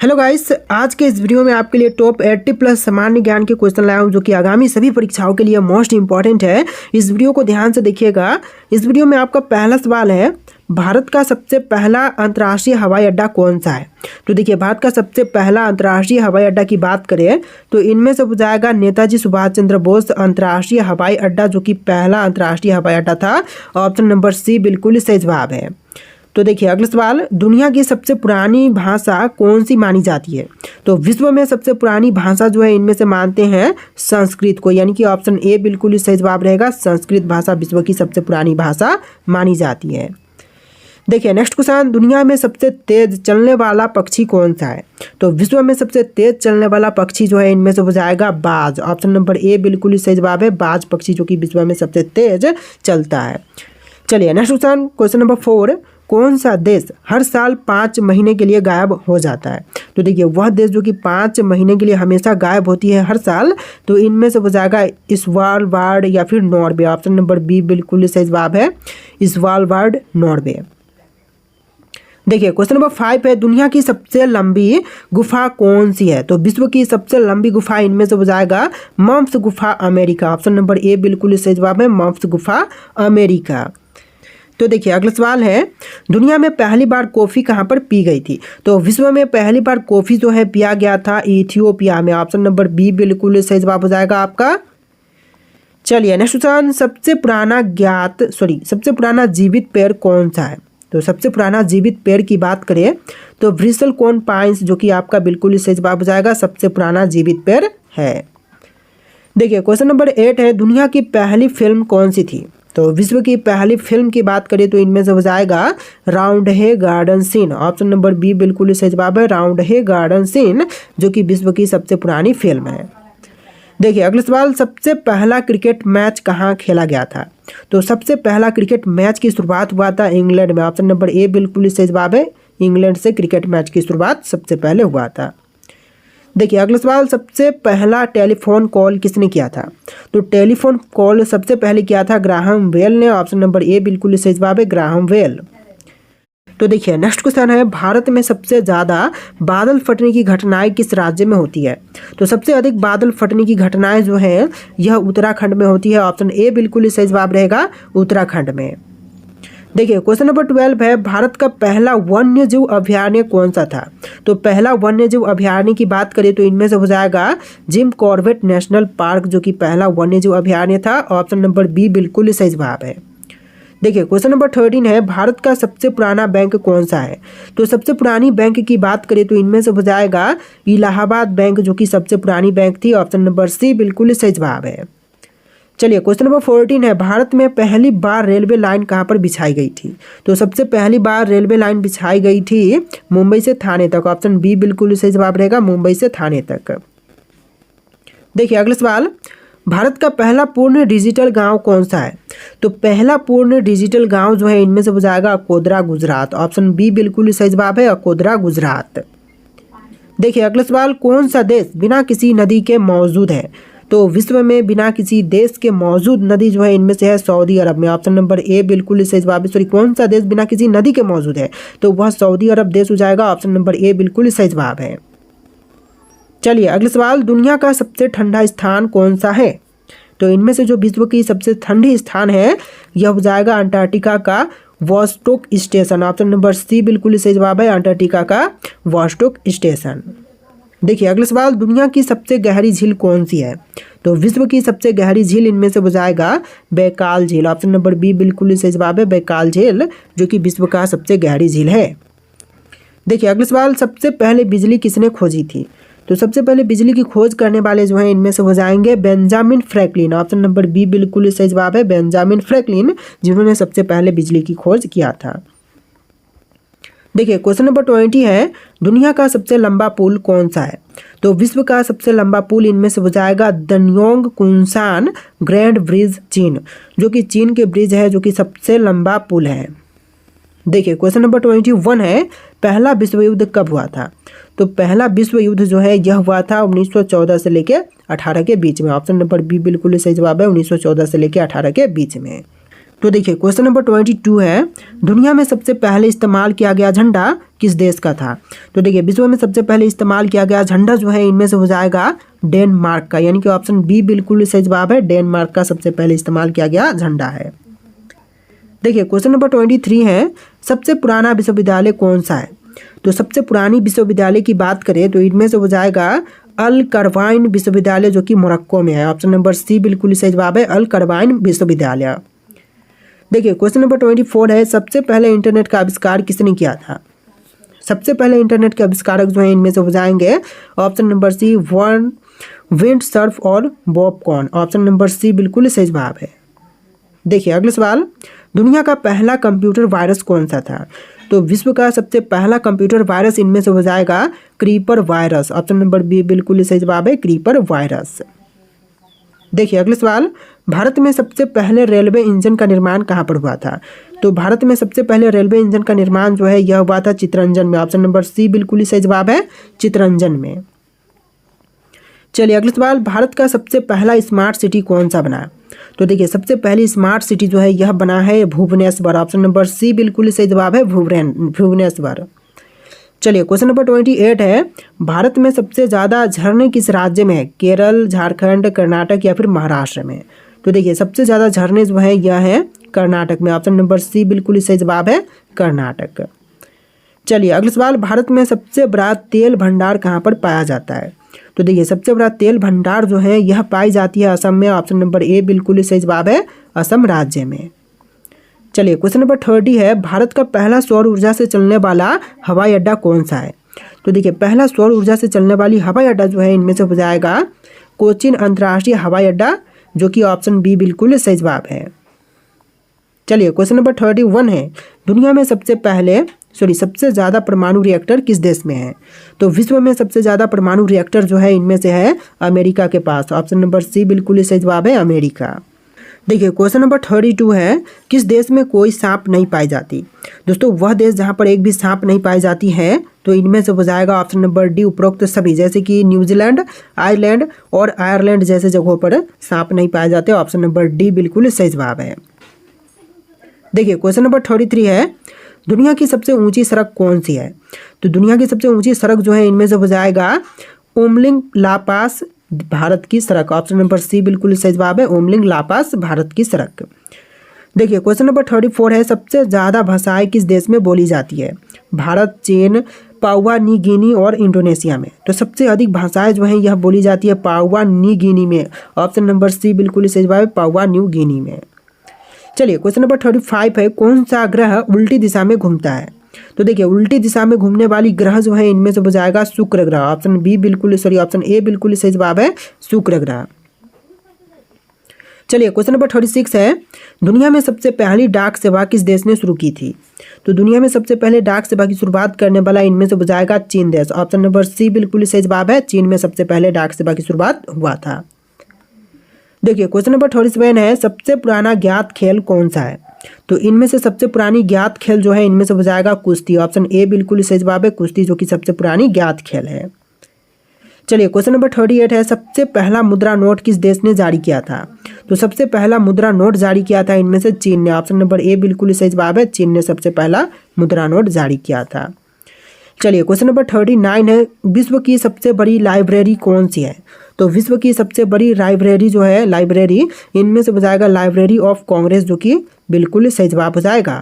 Hello guys, आज के इस वीडियो में आपके लिए टॉप 80 प्लस सामान्य ज्ञान के क्वेश्चन लाया हूं जो कि आगामी सभी परीक्षाओं के लिए मोस्ट इंपॉर्टेंट है। इस वीडियो को ध्यान से देखिएगा। इस वीडियो में आपका पहला सवाल है, भारत का सबसे पहला अंतर्राष्ट्रीय हवाई अड्डा कौन सा है। तो देखिए, भारत का सबसे पहला अंतर्राष्ट्रीय हवाई अड्डा की बात करें तो इनमें से हो जाएगा नेताजी सुभाष चंद्र बोस अंतर्राष्ट्रीय हवाई अड्डा, जो कि पहला अंतर्राष्ट्रीय हवाई अड्डा था। ऑप्शन नंबर सी बिल्कुल सही जवाब है। तो देखिए अगला सवाल, दुनिया की सबसे पुरानी भाषा कौन सी मानी जाती है। तो विश्व में सबसे पुरानी भाषा जो है इनमें से मानते हैं संस्कृत को, यानी कि ऑप्शन ए बिल्कुल ही सही जवाब रहेगा। संस्कृत भाषा विश्व की सबसे पुरानी भाषा मानी जाती है। देखिए नेक्स्ट क्वेश्चन, दुनिया में सबसे तेज चलने वाला पक्षी कौन सा है। तो विश्व में सबसे तेज चलने वाला पक्षी जो है इनमें से हो जाएगा बाज। ऑप्शन नंबर ए बिल्कुल ही सही जवाब है। बाज पक्षी जो कि विश्व में सबसे तेज चलता है। चलिए नेक्स्ट क्वेश्चन, क्वेश्चन नंबर 4, कौन सा देश हर साल 5 महीने के लिए गायब हो जाता है। तो देखिए वह देश जो कि 5 महीने के लिए हमेशा गायब होती है हर साल, तो इनमें से हो जाएगा स्वालबार्ड या फिर नॉर्वे। ऑप्शन नंबर बी बिल्कुल सही जवाब है, स्वालबार्ड नॉर्वे। देखिए क्वेश्चन नंबर 5 है, दुनिया की सबसे लंबी गुफा कौन सी है। तो विश्व की सबसे लंबी गुफा इनमें से हो जाएगा मम्प्स गुफा अमेरिका। ऑप्शन नंबर ए बिल्कुल सही जवाब है, मम्प्स गुफा अमेरिका। तो देखिए अगला सवाल है, दुनिया में पहली बार कॉफ़ी कहाँ पर पी गई थी। तो विश्व में पहली बार कॉफ़ी जो है पिया गया था इथियोपिया में। ऑप्शन नंबर बी बिल्कुल सही जवाब हो जाएगा आपका। चलिए नेक्स्ट क्वेश्चन, सबसे पुराना जीवित पेड़ कौन सा है। तो सबसे पुराना जीवित पेड़ की बात करें तो ब्रिसलकॉन पाइन्स जो कि आपका बिल्कुल सही जवाब हो जाएगा, सबसे पुराना जीवित पेड़ है। देखिए क्वेश्चन नंबर 8 है, दुनिया की पहली फिल्म कौन सी थी। तो विश्व की पहली फिल्म की बात करें तो इनमें से हो जाएगा राउंड है garden scene. Option number B बिल्कुल सही जवाब है, राउंड है गार्डन सीन जो कि विश्व की सबसे पुरानी फिल्म है। देखिए अगला सवाल, सबसे पहला क्रिकेट मैच कहाँ खेला गया था। तो सबसे पहला क्रिकेट मैच की शुरुआत हुआ था इंग्लैंड में। ऑप्शन नंबर ए बिल्कुल सही जवाब है, इंग्लैंड से क्रिकेट मैच की शुरुआत सबसे पहले हुआ था। देखिए अगला सवाल, सबसे पहला टेलीफोन कॉल किसने किया था। तो टेलीफोन कॉल सबसे पहले किया था ग्राहम बेल ने। ऑप्शन नंबर ए बिल्कुल सही जवाब है, ग्राहम बेल। तो देखिए नेक्स्ट क्वेश्चन है, भारत में सबसे ज़्यादा बादल फटने की घटनाएं किस राज्य में होती है। तो सबसे अधिक बादल फटने की घटनाएं जो है यह उत्तराखंड में होती है। ऑप्शन ए बिल्कुल सही जवाब रहेगा, उत्तराखंड में। देखिए क्वेश्चन नंबर 12 है, भारत का पहला वन्य जीव अभयारण्य कौन सा था। तो पहला वन्य जीव अभयारण्य की बात करें तो इनमें से हो जाएगा जिम कॉर्बेट नेशनल पार्क जो कि पहला वन्य जीव अभयारण्य था। ऑप्शन नंबर बी बिल्कुल सही जवाब है। देखिए क्वेश्चन नंबर 13 है, भारत का सबसे पुराना बैंक कौन सा है। तो सबसे पुरानी बैंक की बात करें तो इनमें से हो जाएगा इलाहाबाद बैंक जो कि सबसे पुरानी बैंक थी। ऑप्शन नंबर सी बिल्कुल सही जवाब है। चलिए क्वेश्चन नंबर 14 है, भारत में पहली बार रेलवे लाइन कहाँ पर बिछाई गई थी। तो सबसे पहली बार रेलवे लाइन बिछाई गई थी मुंबई से थाने तक। ऑप्शन बी बिल्कुल सही जवाब रहेगा, मुंबई से थाने तक। देखिए अगला सवाल, भारत का पहला पूर्ण डिजिटल गांव कौन सा है। तो पहला पूर्ण डिजिटल गांव जो है इनमें से हो जाएगा अकोदरा गुजरात। ऑप्शन बी बिल्कुल सही जवाब है, अकोदरा गुजरात। देखिए अगला सवाल, कौन सा देश बिना किसी नदी के मौजूद है। तो विश्व में बिना किसी देश के मौजूद नदी जो है इनमें से है सऊदी अरब में। ऑप्शन नंबर ए बिल्कुल सही जवाब है। कौन सा देश बिना किसी नदी के मौजूद है, तो वह सऊदी अरब देश हो जाएगा। ऑप्शन नंबर ए बिल्कुल सही जवाब है। चलिए अगला सवाल, दुनिया का सबसे ठंडा स्थान कौन सा है। तो इनमें से जो विश्व की सबसे ठंडी स्थान है यह हो जाएगा अंटार्कटिका का वॉस्टोक स्टेशन। ऑप्शन नंबर सी बिल्कुल सही जवाब है, अंटार्कटिका का वॉस्टोक स्टेशन। देखिए अगला सवाल, दुनिया की सबसे गहरी झील कौन सी है। तो विश्व की सबसे गहरी झील इनमें से हो जाएगा बैकाल झील। ऑप्शन नंबर बी बिल्कुल सही जवाब है, बैकाल झील जो कि विश्व का सबसे गहरी झील है। देखिए अगला सवाल, सबसे पहले बिजली किसने खोजी थी। तो सबसे पहले बिजली की खोज करने वाले जो हैं इनमें से हो जाएंगे Benjamin Franklin. Option number B बिल्कुल सही जवाब है, बेंजामिन फ्रैंकलिन जिन्होंने सबसे पहले बिजली की खोज किया था। देखिए क्वेश्चन नंबर 20 है, दुनिया का सबसे लंबा पुल कौन सा है। तो विश्व का सबसे लंबा पुल इनमें से हो जाएगा दन्योंग कुनसान ग्रैंड ब्रिज चीन, जो कि चीन के ब्रिज है जो कि सबसे लंबा पुल है। देखिए क्वेश्चन नंबर 21 है, पहला विश्व युद्ध कब हुआ था। तो पहला विश्व युद्ध जो है यह हुआ था 1914 से लेकर 18 के बीच में। ऑप्शन नंबर बी बिल्कुल सही जवाब है, 1914 से लेकर 18 के बीच में। तो देखिए क्वेश्चन नंबर 22 है, दुनिया में सबसे पहले इस्तेमाल किया गया झंडा किस देश का था। तो देखिए विश्व में सबसे पहले इस्तेमाल किया गया झंडा जो है इनमें से हो जाएगा डेनमार्क का, यानी कि ऑप्शन बी बिल्कुल सही जवाब है। डेनमार्क का सबसे पहले इस्तेमाल किया गया झंडा है। देखिए क्वेश्चन नंबर 23 है, सबसे पुराना विश्वविद्यालय कौन सा है। तो सबसे पुरानी विश्वविद्यालय की बात करें तो इनमें से हो जाएगा अल करवाइन विश्वविद्यालय जो कि मोरक्को में है। ऑप्शन नंबर सी बिल्कुल सही जवाब है, अल करवाइन विश्वविद्यालय। देखिए क्वेश्चन नंबर 24 है, सबसे पहले इंटरनेट का आविष्कार किसने किया था। सबसे पहले इंटरनेट के आविष्कारक जो है इनमें से हो जाएंगे ऑप्शन नंबर सी विंडसर्फ और Bob Kahn. Option number C बिल्कुल सही जवाब है। देखिए अगला सवाल, दुनिया का पहला कंप्यूटर वायरस कौन सा था। तो विश्व का सबसे पहला कंप्यूटर वायरस इनमें से हो जाएगा creeper virus. Option number B बिल्कुल सही जवाब है, क्रीपर वायरस। देखिए अगला सवाल, भारत में सबसे पहले रेलवे इंजन का निर्माण कहाँ पर हुआ था। तो भारत में सबसे पहले रेलवे इंजन का निर्माण जो है यह हुआ था चित्तरंजन में। ऑप्शन नंबर सी बिल्कुल सही जवाब है, चित्तरंजन में। चलिए अगला सवाल, भारत का सबसे पहला स्मार्ट सिटी कौन सा बना। तो देखिए सबसे पहली स्मार्ट सिटी जो है यह बना है भुवनेश्वर। ऑप्शन नंबर सी बिल्कुल सही जवाब है, भुवनेश्वर। चलिए क्वेश्चन नंबर 28 है, भारत में सबसे ज़्यादा झरने किस राज्य में है। केरल, झारखंड, कर्नाटक या फिर महाराष्ट्र में। तो देखिए सबसे ज़्यादा झरने जो है यह है कर्नाटक में। ऑप्शन नंबर सी बिल्कुल सही जवाब है, कर्नाटक। चलिए अगला सवाल, भारत में सबसे बड़ा तेल भंडार कहाँ पर पाया जाता है। तो देखिए सबसे बड़ा तेल भंडार जो है यह पाई जाती है असम में। ऑप्शन नंबर ए बिल्कुल सही जवाब है, असम राज्य में। चलिए क्वेश्चन नंबर 30 है, भारत का पहला सौर ऊर्जा से चलने वाला हवाई अड्डा कौन सा है। तो देखिए पहला सौर ऊर्जा से चलने वाली हवाई अड्डा जो है इनमें से हो जाएगा कोचीन अंतर्राष्ट्रीय हवाई अड्डा, जो कि ऑप्शन बी बिल्कुल सही जवाब है। चलिए क्वेश्चन नंबर 31 है, दुनिया में सबसे ज़्यादा परमाणु रिएक्टर किस देश में है। तो विश्व में सबसे ज़्यादा परमाणु रिएक्टर जो है इनमें से है अमेरिका के पास। ऑप्शन नंबर सी बिल्कुल सही जवाब है, अमेरिका। देखिए क्वेश्चन नंबर 32 है, किस देश में कोई सांप नहीं पाई जाती। दोस्तों वह देश जहाँ पर एक भी सांप नहीं पाई जाती है तो इनमें से हो जाएगा ऑप्शन नंबर डी उपरोक्त सभी, जैसे कि न्यूजीलैंड, आइलैंड और आयरलैंड जैसे जगहों पर सांप नहीं पाए जाते। ऑप्शन नंबर डी बिल्कुल सही जवाब है। देखिए क्वेश्चन नंबर 33 है, दुनिया की सबसे ऊंची सड़क कौन सी है। तो दुनिया की सबसे ऊंची सड़क जो है इनमें से हो जाएगा ओमलिंग लापास भारत की सड़क। ऑप्शन नंबर सी बिल्कुल सही जवाब है, ओमलिंग लापास भारत की सड़क। देखिए क्वेश्चन नंबर 34 है, सबसे ज़्यादा भाषाएं किस देश में बोली जाती है। भारत, चीन, पापुआ न्यू गिनी और इंडोनेशिया में। तो सबसे अधिक भाषाएं जो हैं यह बोली जाती है पापुआ न्यू गिनी में। ऑप्शन नंबर सी बिल्कुल सही जवाब है, पापुआ न्यू गिनी में। चलिए क्वेश्चन नंबर 35 है, कौन सा ग्रह उल्टी दिशा में घूमता है। तो देखिए उल्टी दिशा में घूमने वाली ग्रह जो है इनमें से हो जाएगा शुक्र ग्रह। ऑप्शन ए बिल्कुल सही जवाब है, शुक्र ग्रह। चलिए क्वेश्चन नंबर 36 है, दुनिया में सबसे पहली डाक सेवा किस देश ने शुरू की थी। तो दुनिया में सबसे पहले डाक सेवा की शुरुआत करने वाला इनमें से हो जाएगा चीन देश। ऑप्शन नंबर सी बिल्कुल सही जवाब है, चीन में सबसे पहले डाक सेवा की शुरुआत हुआ था। देखिए क्वेश्चन नंबर 37 है, सबसे पुराना ज्ञात खेल कौन सा है। तो इनमें से सबसे पुरानी ज्ञात खेल जो है इनमें से हो जाएगा कुश्ती। ऑप्शन ए बिल्कुल सही जवाब है, कुश्ती जो कि सबसे पुरानी ज्ञात खेल है। चलिए क्वेश्चन नंबर 38 है, सबसे पहला मुद्रा नोट किस देश ने जारी किया था। तो सबसे पहला मुद्रा नोट जारी किया था इनमें से चीन ने। ऑप्शन नंबर ए बिल्कुल सही जवाब है, चीन ने सबसे पहला मुद्रा नोट जारी किया था। चलिए क्वेश्चन नंबर 39 है, विश्व की सबसे बड़ी लाइब्रेरी कौन सी है। तो विश्व की सबसे बड़ी लाइब्रेरी जो है इनमें से हो जाएगा लाइब्रेरी ऑफ कांग्रेस, जो कि बिल्कुल सही जवाब हो जाएगा।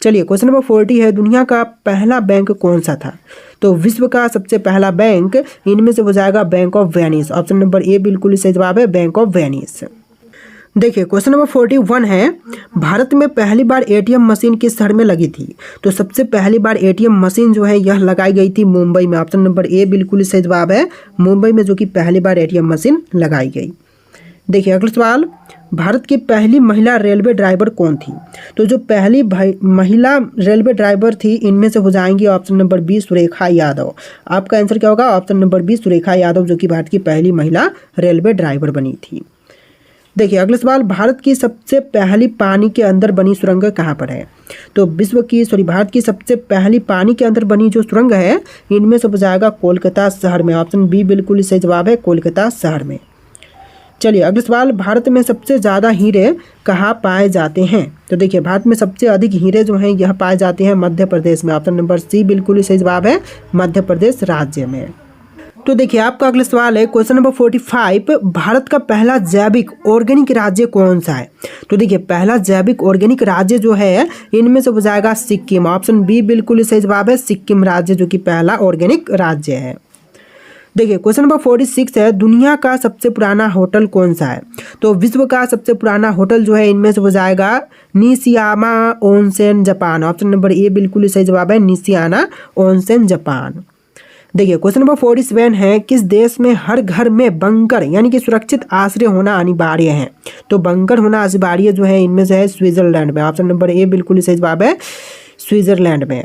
चलिए क्वेश्चन नंबर 40 है, दुनिया का पहला बैंक कौन सा था। तो विश्व का सबसे पहला बैंक इनमें से हो जाएगा bank of Venice. Option number a बिल्कुल सही जवाब है, बैंक ऑफ वेनिस। देखिए क्वेश्चन नंबर 41 है, भारत में पहली बार एटीएम मशीन किस शहर में लगी थी। तो सबसे पहली बार एटीएम मशीन जो है यह लगाई गई थी मुंबई में। ऑप्शन नंबर ए बिल्कुल सही जवाब है, मुंबई में जो कि पहली बार एटीएम मशीन लगाई गई। देखिए अगला सवाल, भारत की पहली महिला रेलवे ड्राइवर कौन थी। तो जो पहली महिला रेलवे ड्राइवर थी इनमें से हो जाएंगी option number B Surekha Yadav. आपका आंसर क्या होगा, option number B Surekha Yadav, जो कि भारत की पहली महिला रेलवे ड्राइवर बनी थी। देखिए अगला सवाल, भारत की सबसे पहली पानी के अंदर बनी सुरंग कहाँ पर है। तो भारत की सबसे पहली पानी के अंदर बनी जो सुरंग है इनमें से हो जाएगा कोलकाता शहर में। ऑप्शन बी बिल्कुल सही जवाब है, कोलकाता शहर में। चलिए अगला सवाल, भारत में सबसे ज़्यादा हीरे कहाँ पाए जाते हैं? तो देखिए भारत में सबसे अधिक हीरे जो हैं यह पाए जाते हैं मध्य प्रदेश में। ऑप्शन नंबर सी बिल्कुल ही सही जवाब है, मध्य प्रदेश राज्य में। तो देखिए आपका अगला सवाल है क्वेश्चन नंबर 45, भारत का पहला जैविक ऑर्गेनिक राज्य कौन सा है? तो देखिए पहला जैविक ऑर्गेनिक राज्य जो है इनमें से हो जाएगा सिक्किम। ऑप्शन बी बिल्कुल ही सही जवाब है, सिक्किम राज्य जो कि पहला ऑर्गेनिक राज्य है। देखिए क्वेश्चन नंबर 46 है, दुनिया का सबसे पुराना होटल कौन सा है? तो विश्व का सबसे पुराना होटल जो है इनमें से हो जाएगा Nishiyama onsen Japan. Option number a बिल्कुल ही सही जवाब है, निशियाना ओनसेन जापान। देखिए क्वेश्चन नंबर 47 है, किस देश में हर घर में बंकर यानी कि सुरक्षित आश्रय होना अनिवार्य है? तो बंकर होना अनिवार्य जो है इनमें से है स्विट्जरलैंड में। ऑप्शन नंबर ए बिल्कुल ही सही जवाब है, स्विट्जरलैंड में।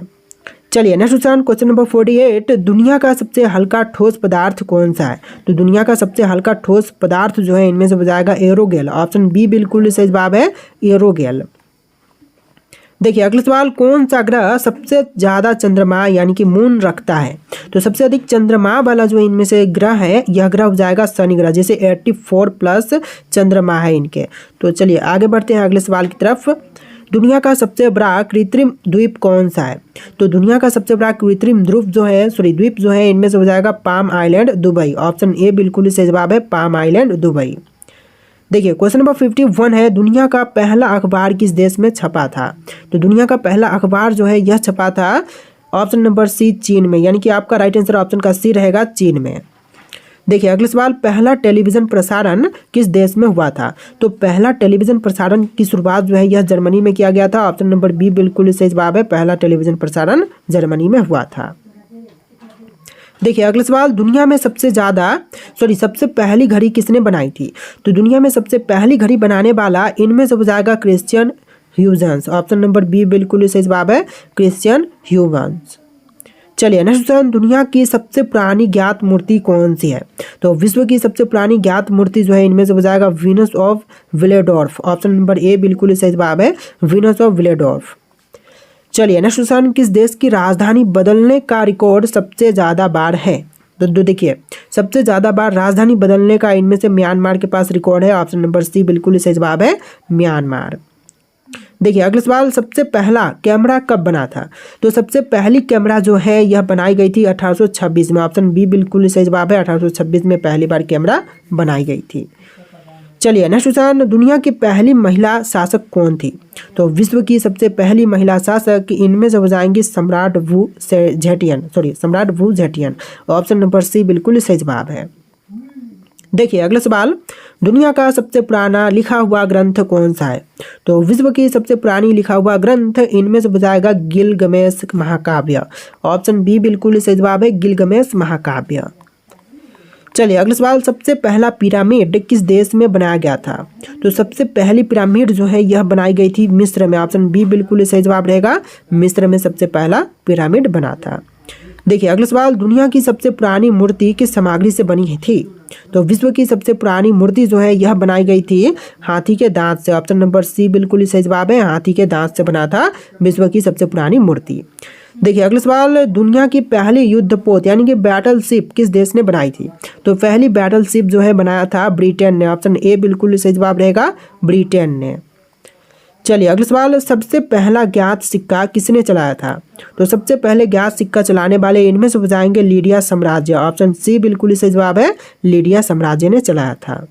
चलिए नेक्स्ट क्वेश्चन नंबर 48, दुनिया का सबसे हल्का ठोस पदार्थ कौन सा है? तो दुनिया का सबसे हल्का ठोस पदार्थ जो है इनमें से हो जाएगा एरोगेल। ऑप्शन बी बिल्कुल ही सही जवाब है, एरोगेल। देखिए अगला सवाल, कौन सा ग्रह सबसे ज़्यादा चंद्रमा यानी कि मून रखता है? तो सबसे अधिक चंद्रमा वाला जो इनमें से ग्रह है यह ग्रह हो जाएगा शनि ग्रह, जैसे 84 प्लस चंद्रमा है इनके। तो चलिए आगे बढ़ते हैं अगले सवाल की तरफ। दुनिया का सबसे बड़ा कृत्रिम द्वीप कौन सा है? तो दुनिया का सबसे बड़ा कृत्रिम द्वीप जो है इनमें से हो जाएगा palm island Dubai. Option A बिल्कुल ही सही जवाब है, पाम आइलैंड दुबई। देखिए क्वेश्चन नंबर 51 है, दुनिया का पहला अखबार किस देश में छपा था? तो दुनिया का पहला अखबार जो है यह छपा था ऑप्शन नंबर सी चीन में, यानी कि आपका राइट आंसर ऑप्शन का सी रहेगा, चीन में। देखिए अगला सवाल, पहला टेलीविज़न प्रसारण किस देश में हुआ था? तो पहला टेलीविज़न प्रसारण की शुरुआत जो है यह जर्मनी में किया गया था। ऑप्शन नंबर बी बिल्कुल सही जवाब है, पहला टेलीविज़न प्रसारण जर्मनी में हुआ था। देखिए अगला सवाल, दुनिया में सबसे पहली घड़ी किसने बनाई थी? तो दुनिया में सबसे पहली घड़ी बनाने वाला इनमें से हो जाएगा Christiaan Huygens. Option number B बिल्कुल सही जवाब है, क्रिश्चियन ह्यूजेंस। चलिए नेक्स्ट क्वेश्चन, दुनिया की सबसे पुरानी ज्ञात मूर्ति कौन सी है? तो विश्व की सबसे पुरानी ज्ञात मूर्ति जो है इनमें से हो जाएगा Venus of Willendorf. Option number a बिल्कुल सही जवाब है, वीनस ऑफ विलेडोर्फ। चलिए नेक्स्ट क्वेश्चन, किस देश की राजधानी बदलने का रिकॉर्ड सबसे ज़्यादा बार है? तो देखिए सबसे ज़्यादा बार राजधानी बदलने का इनमें से म्यांमार के पास रिकॉर्ड है। ऑप्शन नंबर सी बिल्कुल सही जवाब है, म्यांमार। देखिए अगला सवाल, सबसे पहला कैमरा कब बना था? तो सबसे पहली कैमरा जो है यह बनाई गई थी 1826 में। ऑप्शन बी बिल्कुल सही जवाब है, 1826 में पहली बार कैमरा बनाई गई थी। चलिए नेक्स्ट क्वेश्चन, दुनिया की पहली महिला शासक कौन थी? तो विश्व की सबसे पहली महिला शासक इनमें से हो जाएंगी सम्राट वू झेटियन। ऑप्शन नंबर सी बिल्कुल सही जवाब है। देखिए अगला सवाल, दुनिया का सबसे पुराना लिखा हुआ ग्रंथ कौन सा है? तो विश्व की सबसे पुरानी लिखा हुआ ग्रंथ इनमें से हो जाएगा गिलगमेश महाकाव्य। ऑप्शन बी बिल्कुल सही जवाब है, गिलगमेश महाकाव्य। चलिए अगला सवाल, सबसे पहला पिरामिड किस देश में बनाया गया था? तो सबसे पहली पिरामिड जो है यह बनाई गई थी मिस्र में। ऑप्शन बी बिल्कुल सही जवाब रहेगा, मिस्र में सबसे पहला पिरामिड बना था। देखिए अगला सवाल, दुनिया की सबसे पुरानी मूर्ति किस सामग्री से बनी थी? तो विश्व की सबसे पुरानी मूर्ति जो है यह बनाई गई थी हाथी के दांत से। ऑप्शन नंबर सी बिल्कुल सही जवाब है, हाथी के दांत से बना था विश्व की सबसे पुरानी मूर्ति। देखिए अगला सवाल, दुनिया की पहली युद्धपोत यानी कि बैटल शिप किस देश ने बनाई थी? तो पहली बैटल शिप जो है बनाया था ब्रिटेन ने। ऑप्शन ए बिल्कुल सही जवाब रहेगा, ब्रिटेन ने। चलिए अगला सवाल, सबसे पहला ज्ञात सिक्का किसने चलाया था? तो सबसे पहले ज्ञात सिक्का चलाने वाले इनमें से हो जाएंगे लीडिया साम्राज्य। ऑप्शन सी बिल्कुल सही जवाब है, लीडिया साम्राज्य ने चलाया था।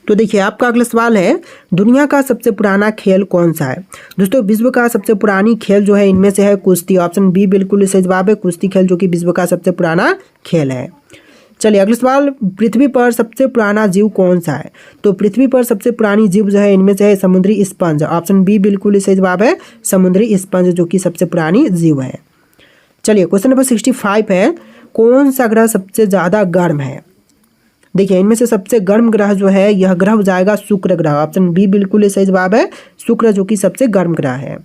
तो देखिए आपका अगला सवाल है, दुनिया का सबसे पुराना खेल कौन सा है? दोस्तों विश्व का सबसे पुरानी खेल जो है इनमें से है कुश्ती। ऑप्शन बी बिल्कुल सही जवाब है, कुश्ती खेल जो कि विश्व का सबसे पुराना खेल है। चलिए अगला सवाल, पृथ्वी पर सबसे पुराना जीव कौन सा है? तो पृथ्वी पर सबसे पुरानी जीव जो है इनमें से है समुद्री स्पंज। ऑप्शन बी बिल्कुल सही जवाब है, समुद्री स्पंज जो कि सबसे पुरानी जीव है। चलिए क्वेश्चन नंबर 65 है, कौन सा ग्रह सबसे ज़्यादा गर्म है? देखिए इनमें से सबसे गर्म ग्रह जो है यह ग्रह हो जाएगा शुक्र ग्रह। ऑप्शन बी बिल्कुल सही जवाब है, शुक्र जो कि सबसे गर्म ग्रह है।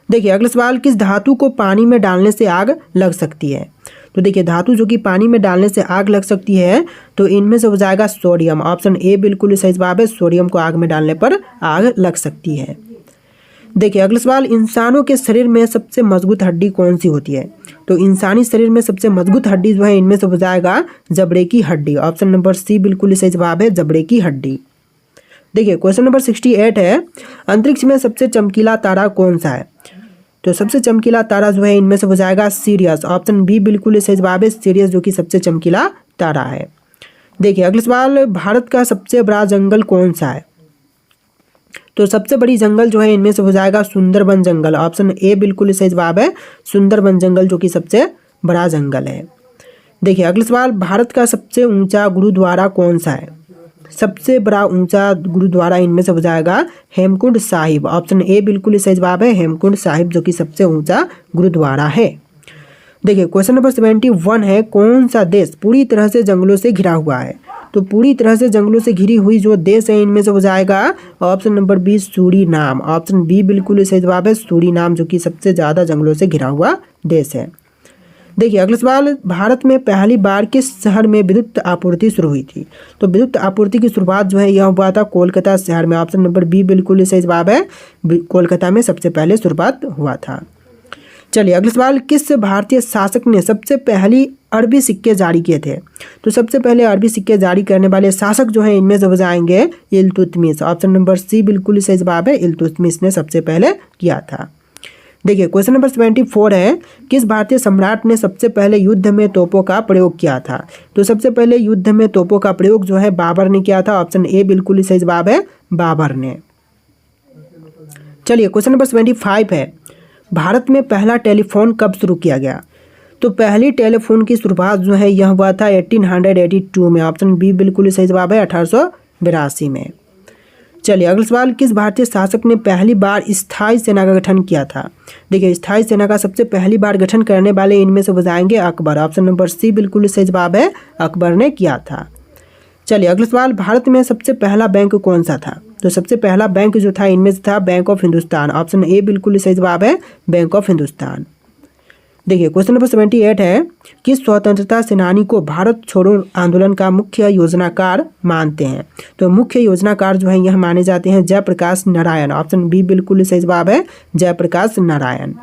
देखिए अगला सवाल, किस धातु को पानी में डालने से आग लग सकती है? तो देखिए धातु जो कि पानी में डालने से आग लग सकती है तो इनमें से हो जाएगा सोडियम। ऑप्शन ए बिल्कुल सही जवाब है, सोडियम को आग में डालने पर आग लग सकती है। देखिए अगला सवाल, इंसानों के शरीर में सबसे मजबूत हड्डी कौन सी होती है? तो इंसानी शरीर में सबसे मजबूत हड्डी जो है इनमें से हो जाएगा जबड़े की हड्डी। ऑप्शन नंबर सी बिल्कुल सही जवाब है, जबड़े की हड्डी। देखिए क्वेश्चन नंबर 68 है, अंतरिक्ष में सबसे चमकीला तारा कौन सा है? तो सबसे चमकीला तारा जो है इनमें से हो जाएगा सीरियस। ऑप्शन बी बिल्कुल सही जवाब है, सीरियस जो कि सबसे चमकीला तारा है। देखिए अगला सवाल, भारत का सबसे बड़ा जंगल कौन सा है? तो सबसे बड़ी जंगल जो है इनमें से हो जाएगा सुंदरबन जंगल। ऑप्शन ए बिल्कुल सही जवाब है, सुंदरबन जंगल जो कि सबसे बड़ा जंगल है। देखिए अगला सवाल, भारत का सबसे ऊंचा गुरुद्वारा कौन सा है? सबसे बड़ा ऊंचा गुरुद्वारा इनमें से हो जाएगा हेमकुंड साहिब। ऑप्शन ए बिल्कुल सही जवाब है, हेमकुंड साहिब जो कि सबसे ऊंचा गुरुद्वारा है। देखिए क्वेश्चन नंबर 71 है, कौन सा देश पूरी तरह से जंगलों से घिरा हुआ है? तो पूरी तरह से जंगलों से घिरी हुई जो देश है इनमें से हो जाएगा option number B Suriname. Option B बिल्कुल सही जवाब है, सूरीनाम जो कि सबसे ज़्यादा जंगलों से घिरा हुआ देश है। देखिए अगला सवाल, भारत में पहली बार किस शहर में विद्युत आपूर्ति शुरू हुई थी? तो विद्युत आपूर्ति की शुरुआत जो है यह हुआ था कोलकाता शहर में। ऑप्शन नंबर बी बिल्कुल सही जवाब है, कोलकाता में सबसे पहले शुरुआत हुआ था। चलिए अगला सवाल, किस भारतीय शासक ने सबसे पहली अरबी सिक्के जारी किए थे? तो सबसे पहले अरबी सिक्के जारी करने वाले शासक जो हैं इनमें से हो जाएंगे इल्तुतमिश। ऑप्शन नंबर सी बिल्कुल सही जवाब है, इल्तुतमिश ने सबसे पहले किया था। देखिए क्वेश्चन नंबर 74 है, किस भारतीय सम्राट ने सबसे पहले युद्ध में तोपों का प्रयोग किया था? तो सबसे पहले युद्ध में तोपों का प्रयोग जो है बाबर ने किया था। ऑप्शन ए बिल्कुल सही जवाब है, बाबर ने। चलिए क्वेश्चन नंबर 75 है, भारत में पहला टेलीफोन कब शुरू किया गया? तो पहली टेलीफोन की शुरुआत जो है यह हुआ था 1882 में। ऑप्शन बी बिल्कुल सही जवाब है, 1882 में। चलिए अगला सवाल, किस भारतीय शासक ने पहली बार स्थायी सेना का गठन किया था? देखिए स्थायी सेना का सबसे पहली बार गठन करने वाले इनमें से हो जाएंगे अकबर। ऑप्शन नंबर सी बिल्कुल सही जवाब है, अकबर ने किया था। चलिए अगला सवाल, भारत में सबसे पहला बैंक कौन सा था? तो सबसे पहला बैंक जो था इनमें से था bank of Hindustan. Option A बिल्कुल सही जवाब है, बैंक ऑफ हिंदुस्तान। देखिए क्वेश्चन नंबर 78 है, किस स्वतंत्रता सेनानी को भारत छोड़ो आंदोलन का मुख्य योजनाकार मानते हैं? तो मुख्य योजनाकार जो है यह माने जाते हैं जयप्रकाश नारायण। ऑप्शन बी बिल्कुल सही जवाब है, जयप्रकाश नारायण।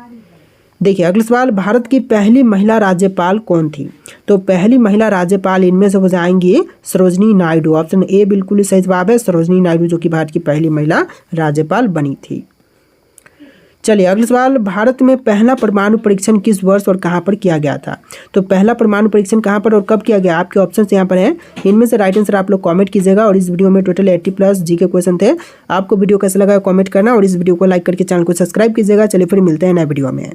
देखिए अगला सवाल, भारत की पहली महिला राज्यपाल कौन थी? तो पहली महिला राज्यपाल इनमें से हो जाएंगी सरोजनी नायडू। ऑप्शन ए बिल्कुल सही जवाब है, सरोजनी नायडू जो कि भारत की पहली महिला राज्यपाल बनी थी। चलिए अगला सवाल, भारत में पहला परमाणु परीक्षण किस वर्ष और कहां पर किया गया था? तो पहला परमाणु परीक्षण कहां पर और कब किया गया? आपके ऑप्शन यहाँ पर हैं, इनमें से राइट आंसर आप लोग कमेंट कीजिएगा। और इस वीडियो में टोटल 80+ जी के क्वेश्चन थे। आपको वीडियो कैसा लगा कमेंट करना और इस वीडियो को लाइक करके चैनल को सब्सक्राइब कीजिएगा। चलिए फिर मिलते हैं नए वीडियो में।